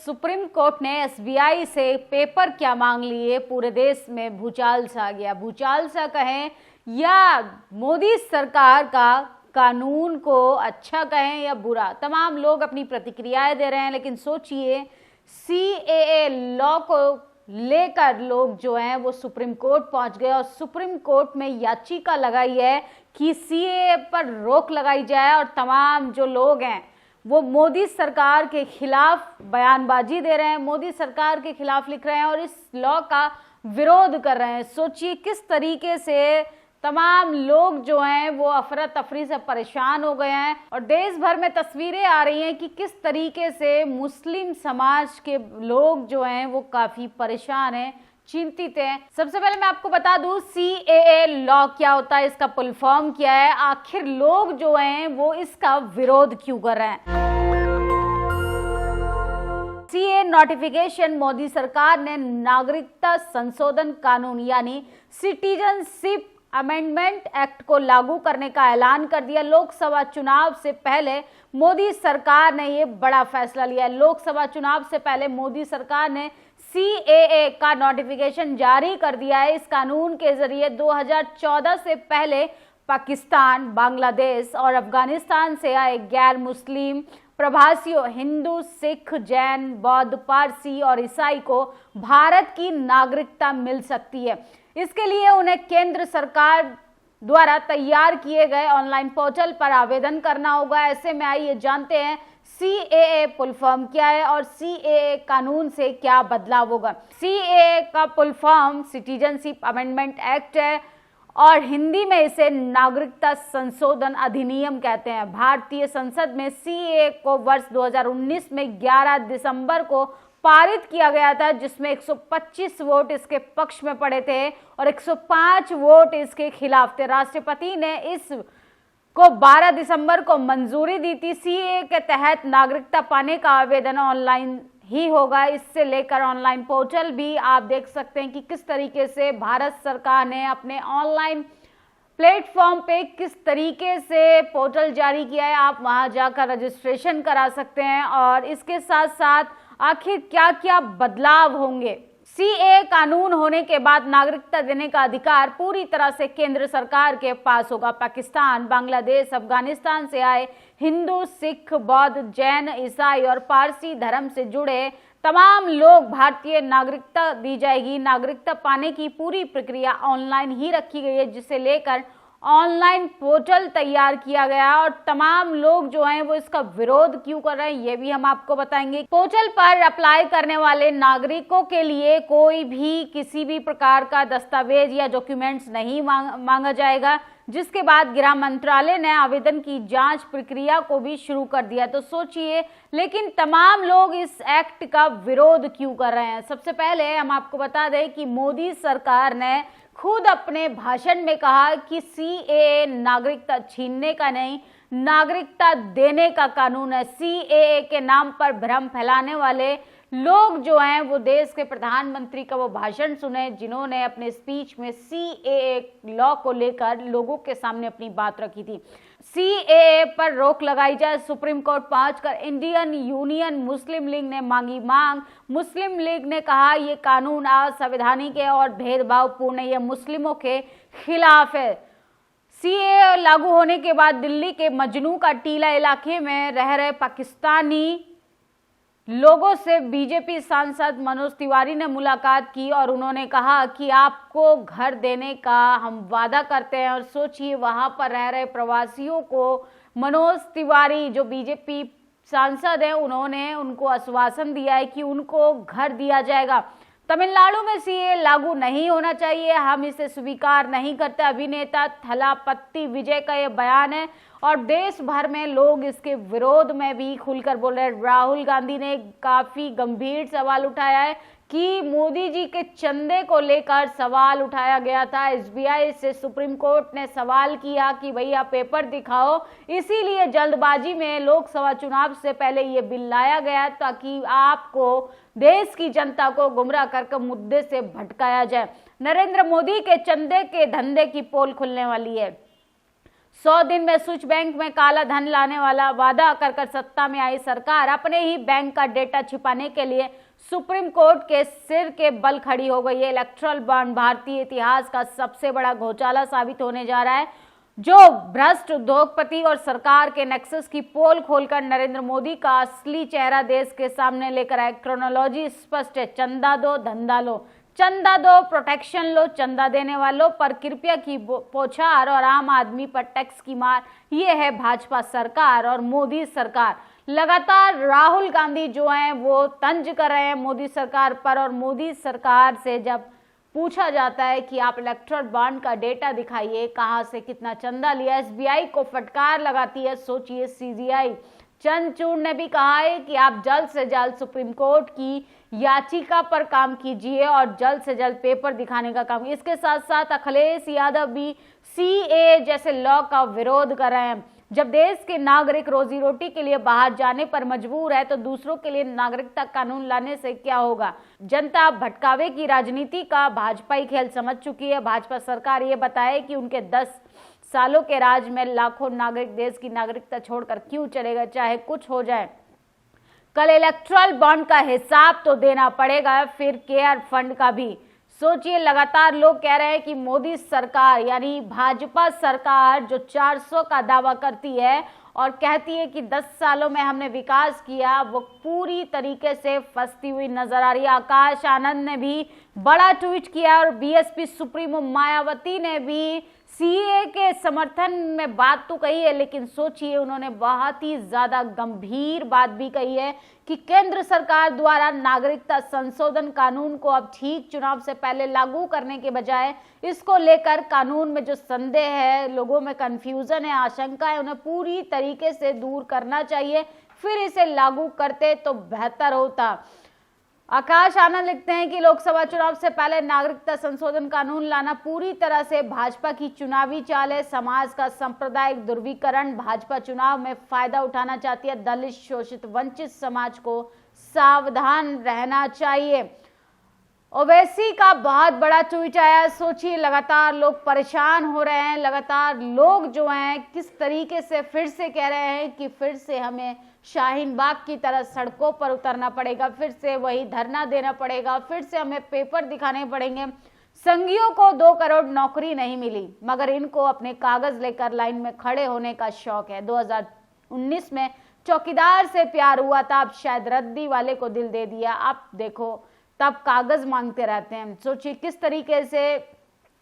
Supreme court ने SBI से paper क्या मांग लिए, पूरे देश में भूचाल सा गया। भूचाल सा कहें या मोदी सरकार का कानून को अच्छा कहें या बुरा, तमाम लोग अपनी प्रतिक्रियाएं दे रहे हैं। लेकिन सोचिए, सीएए लॉ को लेकर लोग जो हैं वो सुप्रीम कोर्ट पहुंच गए और सुप्रीम कोर्ट में याचिका लगाई है कि सीएए पर रोक लगाई जाए। और तमाम जो लोग हैं वो मोदी सरकार के खिलाफ बयानबाजी दे रहे हैं, मोदी सरकार के खिलाफ लिख रहे हैं और इस लॉ का विरोध कर रहे हैं। सोचिए किस तरीके से तमाम लोग जो हैं वो अफरा तफरी से परेशान हो गए हैं और देश भर में तस्वीरें आ रही हैं कि किस तरीके से मुस्लिम समाज के लोग जो हैं वो काफी परेशान हैं, चिंतित हैं। सबसे पहले मैं आपको बता दूं सीएए लॉ क्या होता है, इसका फुल फॉर्म क्या है, आखिर लोग जो हैं वो इसका विरोध क्यों कर रहे हैं। सीए नोटिफिकेशन, मोदी सरकार ने नागरिकता संशोधन कानून यानी सिटीजनशिप अमेंडमेंट एक्ट को लागू करने का ऐलान कर दिया। लोकसभा चुनाव से पहले मोदी सरकार ने ये बड़ा फैसला लिया है। लोकसभा चुनाव से पहले मोदी सरकार ने सीएए का नोटिफिकेशन जारी कर दिया है। इस कानून के जरिए 2014 से पहले पाकिस्तान, बांग्लादेश और अफगानिस्तान से आए गैर मुस्लिम प्रवासियों, हिंदू, सिख, जैन, बौद्ध, पारसी और ईसाई को भारत की नागरिकता मिल सकती है। इसके लिए उन्हें केंद्र सरकार द्वारा तैयार किए गए ऑनलाइन पोर्टल पर आवेदन करना होगा। ऐसे में आइए जानते हैं सीएए फुल फॉर्म क्या है और सीएए कानून से क्या बदलाव होगा। सीएए का full form citizenship amendment act है और हिंदी में इसे नागरिकता संशोधन अधिनियम कहते हैं। भारतीय संसद में सीएए को वर्ष 2019 में 11 दिसंबर को पारित किया गया था, जिसमें 125 वोट इसके पक्ष में पड़े थे और 105 वोट इसके खिलाफ थे। राष्ट्रपति ने इस को 12 दिसंबर को मंजूरी दी थी। सीएए के तहत नागरिकता पाने का आवेदन ऑनलाइन ही होगा। इससे लेकर ऑनलाइन पोर्टल भी आप देख सकते हैं कि किस तरीके से भारत सरकार ने अपने ऑनलाइन प्लेटफॉर्म पे किस तरीके से पोर्टल जारी किया है। आप वहां जाकर रजिस्ट्रेशन करा सकते हैं और इसके साथ साथ आखिर क्या क्या बदलाव होंगे। सीएए कानून होने के बाद नागरिकता देने का अधिकार पूरी तरह से केंद्र सरकार के पास होगा। पाकिस्तान, बांग्लादेश, अफगानिस्तान से आए हिंदू, सिख, बौद्ध, जैन, ईसाई और पारसी धर्म से जुड़े तमाम लोग भारतीय नागरिकता दी जाएगी। नागरिकता पाने की पूरी प्रक्रिया ऑनलाइन ही रखी गई है, जिसे लेकर ऑनलाइन पोर्टल तैयार किया गया और तमाम लोग जो हैं वो इसका विरोध क्यों कर रहे हैं ये भी हम आपको बताएंगे। पोर्टल पर अप्लाई करने वाले नागरिकों के लिए कोई भी किसी भी प्रकार का दस्तावेज या डॉक्यूमेंट्स नहीं मांगा जाएगा, जिसके बाद गृह मंत्रालय ने आवेदन की जांच प्रक्रिया को भी शुरू कर दिया। तो सोचिए, लेकिन तमाम लोग इस एक्ट का विरोध क्यों कर रहे हैं। सबसे पहले हम आपको बता दें कि मोदी सरकार ने खुद अपने भाषण में कहा कि सीएए नागरिकता छीनने का नहीं, नागरिकता देने का कानून है। सीएए के नाम पर भ्रम फैलाने वाले लोग जो हैं वो देश के प्रधानमंत्री का वो भाषण सुने, जिन्होंने अपने स्पीच में सीएए लॉ को लेकर लोगों के सामने अपनी बात रखी थी। सीएए पर रोक लगाई जाए, सुप्रीम कोर्ट पहुंचकर इंडियन यूनियन मुस्लिम लीग ने मांगी मांग। मुस्लिम लीग ने कहा ये कानून असंवैधानिक है और भेदभावपूर्ण है, ये मुस्लिमों के खिलाफ है। सीएए लागू होने के बाद दिल्ली के मजनू का टीला इलाके में रह रहे पाकिस्तानी लोगों से बीजेपी सांसद मनोज तिवारी ने मुलाकात की और उन्होंने कहा कि आपको घर देने का हम वादा करते हैं। और सोचिए, वहां पर रह रहे प्रवासियों को मनोज तिवारी जो बीजेपी सांसद हैं उन्होंने उनको आश्वासन दिया है कि उनको घर दिया जाएगा। तमिलनाडु में सीए लागू नहीं होना चाहिए, हम इसे स्वीकार नहीं करते, अभिनेता थलापति विजय का यह बयान है और देश भर में लोग इसके विरोध में भी खुलकर बोल रहे हैं। राहुल गांधी ने काफी गंभीर सवाल उठाया है कि मोदी जी के चंदे को लेकर सवाल उठाया गया था। एसबीआई से सुप्रीम कोर्ट ने सवाल किया कि भैया पेपर दिखाओ, इसीलिए जल्दबाजी में लोकसभा चुनाव से पहले ये बिल लाया गया ताकि आपको देश की जनता को गुमराह करके मुद्दे से भटकाया जाए। नरेंद्र मोदी के चंदे के धंधे की पोल खुलने वाली है। 100 दिन में स्विच बैंक में काला धन लाने वाला वादा कर सत्ता में आई सरकार अपने ही बैंक का डेटा छिपाने के लिए सुप्रीम कोर्ट के सिर के बल खड़ी हो गई है। इलेक्ट्रल बॉन्ड भारतीय इतिहास का सबसे बड़ा घोटाला साबित होने जा रहा है, जो भ्रष्ट उद्योगपति और सरकार के नेक्सस की पोल खोलकर नरेंद्र मोदी का असली चेहरा देश के सामने लेकर आए। क्रोनोलॉजी स्पष्ट है, चंदा दो धंधा लो, चंदा दो प्रोटेक्शन लो, चंदा देने वालों पर कृपया की पोछार और आम आदमी पर टैक्स की मार। ये है भाजपा सरकार और मोदी सरकार। लगातार राहुल गांधी जो हैं वो तंज कर रहे हैं मोदी सरकार पर, और मोदी सरकार से जब पूछा जाता है कि आप इलेक्ट्रल बॉन्ड का डेटा दिखाइए, कहां से कितना चंदा लिया, एसबीआई को फटकार लगाती है। सोचिए सीजीआई। चंद्रचूड़ ने भी कहा है कि आप जल्द से जल्द सुप्रीम कोर्ट की याचिका पर काम कीजिए और जल्द से जल्द पेपर दिखाने का काम। इसके साथ साथ अखिलेश यादव भी सीए जैसे लॉ का विरोध कर रहे हैं। जब देश के नागरिक रोजी रोटी के लिए बाहर जाने पर मजबूर है तो दूसरों के लिए नागरिकता कानून लाने से क्या होगा। जनता भटकावे की राजनीति का भाजपा ही खेल समझ चुकी है। भाजपा सरकार ये बताए कि उनके 10 सालों के राज में लाखों नागरिक देश की नागरिकता छोड़कर क्यों चलेगा, चाहे कुछ हो जाए। कल इलेक्ट्रल बॉन्ड का हिसाब तो देना पड़ेगा, फिर केयर फंड का भी। सोचिए, लगातार लोग कह रहे हैं कि मोदी सरकार यानी भाजपा सरकार जो 400 का दावा करती है और कहती है कि 10 सालों में हमने विकास किया, वो पूरी तरीके से फंसती हुई नजर आ रही है। आकाश आनंद ने भी बड़ा ट्वीट किया और बीएसपी सुप्रीमो मायावती ने भी सीए के समर्थन में बात तो कही है, लेकिन सोचिए उन्होंने बहुत ही ज्यादा गंभीर बात भी कही है कि केंद्र सरकार द्वारा नागरिकता संशोधन कानून को अब ठीक चुनाव से पहले लागू करने के बजाय इसको लेकर कानून में जो संदेह है, लोगों में कंफ्यूजन है, आशंका है, उन्हें पूरी तरीके से दूर करना चाहिए, फिर इसे लागू करते तो बेहतर होता। आकाश आनंद लिखते हैं कि लोकसभा चुनाव से पहले नागरिकता संशोधन कानून लाना पूरी तरह से भाजपा की चुनावी चाल है। समाज का सांप्रदायिक ध्रुवीकरण, भाजपा चुनाव में फायदा उठाना चाहती है। दलित, शोषित, वंचित समाज को सावधान रहना चाहिए। ओवैसी का बहुत बड़ा ट्वीट आया। सोचिए, लगातार लोग परेशान हो रहे हैं, लगातार लोग जो हैं किस तरीके से फिर से कह रहे हैं कि फिर से हमें शाहीन बाग की तरह सड़कों पर उतरना पड़ेगा, फिर से वही धरना देना पड़ेगा, फिर से हमें पेपर दिखाने पड़ेंगे। संघियों को 2 करोड़ नौकरी नहीं मिली, मगर इनको अपने कागज लेकर लाइन में खड़े होने का शौक है। 2019 में चौकीदार से प्यार हुआ था, अब शायद रद्दी वाले को दिल दे दिया। आप देखो, तब कागज मांगते रहते हैं। सोचिए किस तरीके से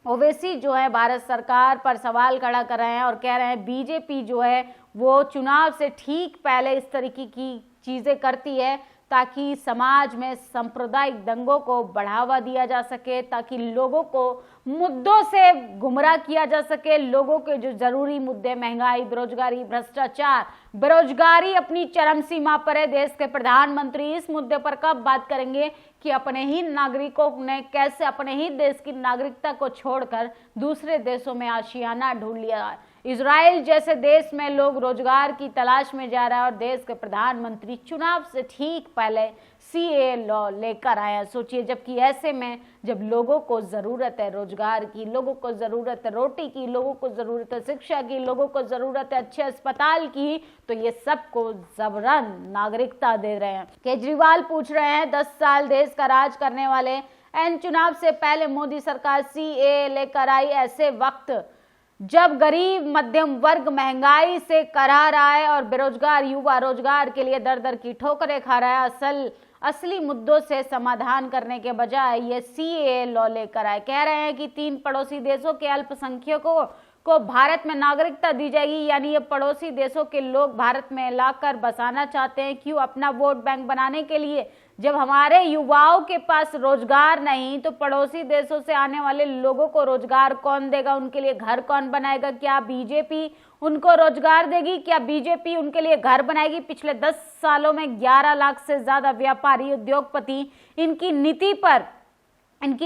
ओवैसी जो है भारत सरकार पर सवाल खड़ा कर रहे हैं और कह रहे हैं बीजेपी जो है वो चुनाव से ठीक पहले इस तरीके की चीजें करती है ताकि समाज में सांप्रदायिक दंगों को बढ़ावा दिया जा सके, ताकि लोगों को मुद्दों से गुमराह किया जा सके। लोगों के जो जरूरी मुद्दे, महंगाई, बेरोजगारी, भ्रष्टाचार, बेरोजगारी अपनी चरम सीमा पर है। देश के प्रधानमंत्री इस मुद्दे पर कब बात करेंगे कि अपने ही नागरिकों ने कैसे अपने ही देश की नागरिकता को छोड़कर दूसरे देशों में आशियाना ढूंढ लिया। इजराइल जैसे देश में लोग रोजगार की तलाश में जा रहा है और देश के प्रधानमंत्री चुनाव से ठीक पहले सीए लॉ लेकर आया। सोचिए, जबकि ऐसे में जब लोगों को जरूरत है रोजगार की, लोगों को जरूरत है रोटी की, लोगों को जरूरत है शिक्षा की, लोगों को जरूरत है अच्छे अस्पताल की, तो ये सबको जबरन नागरिकता दे रहे हैं। केजरीवाल पूछ रहे हैं 10 साल देश का राज करने वाले एन चुनाव से पहले मोदी सरकार सीए लेकर आई ऐसे वक्त जब गरीब मध्यम वर्ग महंगाई से करा रहा है और बेरोजगार युवा रोजगार के लिए दर दर की ठोकरें खा रहा है। असली मुद्दों से समाधान करने के बजाय ये सीए लॉ लेकर आए। कह रहे हैं कि 3 पड़ोसी देशों के अल्पसंख्यकों को भारत में नागरिकता दी जाएगी, यानी ये पड़ोसी देशों के लोग भारत में लाकर बसाना चाहते हैं। क्यों? अपना वोट बैंक बनाने के लिए। जब हमारे युवाओं के पास रोजगार नहीं तो पड़ोसी देशों से आने वाले लोगों को रोजगार कौन देगा, उनके लिए घर कौन बनाएगा? क्या बीजेपी उनको रोजगार देगी? क्या बीजेपी उनके लिए घर बनाएगी? पिछले 10 सालों में 11 लाख से ज्यादा व्यापारी, उद्योगपति इनकी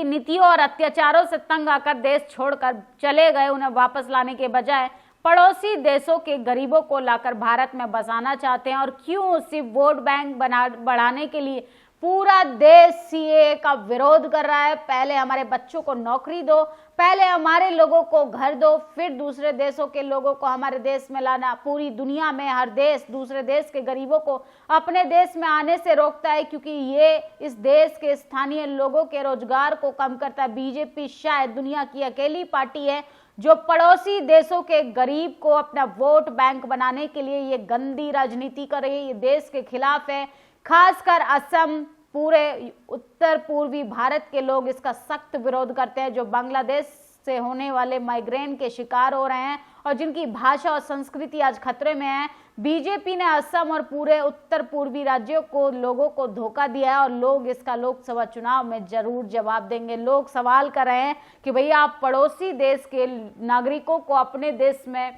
नीतियों और अत्याचारों से तंग आकर देश छोड़कर चले गए। उन्हें वापस लाने के बजाय पड़ोसी देशों के गरीबों को लाकर भारत में बसाना चाहते हैं। और क्यों? सिर्फ वोट बैंक बढ़ाने के लिए। पूरा देश सीएए का विरोध कर रहा है। पहले हमारे बच्चों को नौकरी दो, पहले हमारे लोगों को घर दो, फिर दूसरे देशों के लोगों को हमारे देश में लाना। पूरी दुनिया में हर देश दूसरे देश के गरीबों को अपने देश में आने से रोकता है, क्योंकि ये इस देश के स्थानीय लोगों के रोजगार को कम करता है। बीजेपी शायद दुनिया की अकेली पार्टी है जो पड़ोसी देशों के गरीब को अपना वोट बैंक बनाने के लिए ये गंदी राजनीति कर रही है। ये देश के खिलाफ है। खासकर असम, पूरे उत्तर पूर्वी भारत के लोग इसका सख्त विरोध करते हैं, जो बांग्लादेश से होने वाले माइग्रेन के शिकार हो रहे हैं और जिनकी भाषा और संस्कृति आज खतरे में है। बीजेपी ने असम और पूरे उत्तर पूर्वी राज्यों को लोगों को धोखा दिया है और लोग इसका लोकसभा चुनाव में जरूर जवाब देंगे। लोग सवाल कर रहे हैं कि भैया आप पड़ोसी देश के नागरिकों को अपने देश में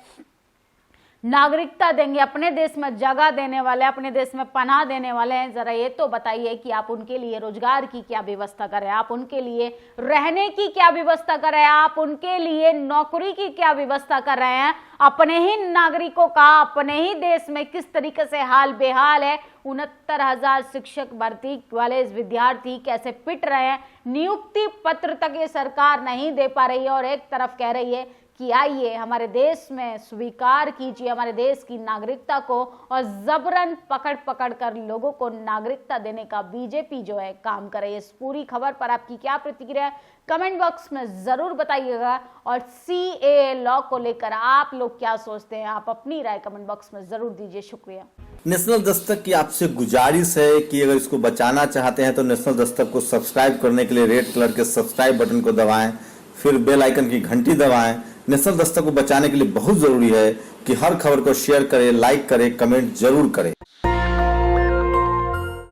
नागरिकता देंगे, अपने देश में जगह देने वाले, अपने देश में पनाह देने वाले हैं। जरा ये तो बताइए कि आप उनके लिए रोजगार की क्या व्यवस्था कर रहे हैं, आप उनके लिए रहने की क्या व्यवस्था कर रहे हैं, आप उनके लिए नौकरी की क्या व्यवस्था कर रहे हैं। अपने ही नागरिकों का अपने ही देश में किस तरीके से हाल बेहाल है। 69,000 शिक्षक भर्ती वाले विद्यार्थी कैसे पिट रहे हैं। नियुक्ति पत्र तक ये सरकार नहीं दे पा रही है और एक तरफ कह रही है कि आइए हमारे देश में स्वीकार कीजिए हमारे देश की नागरिकता को, और जबरन पकड़ पकड़ कर लोगों को नागरिकता देने का बीजेपी जो है काम कर रही है। इस पूरी खबर पर आपकी क्या प्रतिक्रिया है कमेंट बॉक्स में जरूर बताइएगा, और सीएए लॉ को लेकर आप लोग क्या सोचते हैं आप अपनी राय कमेंट बॉक्स में जरूर दीजिए। शुक्रिया। नेशनल दस्तक की आपसे गुजारिश है कि अगर इसको बचाना चाहते हैं तो नेशनल दस्तक को सब्सक्राइब करने के लिए रेड कलर के सब्सक्राइब बटन को दबाएं, फिर बेल आइकन की घंटी दबाएं। नेशनल दस्तक को बचाने के लिए बहुत जरूरी है कि हर खबर को शेयर करें, लाइक करें, कमेंट जरूर करें।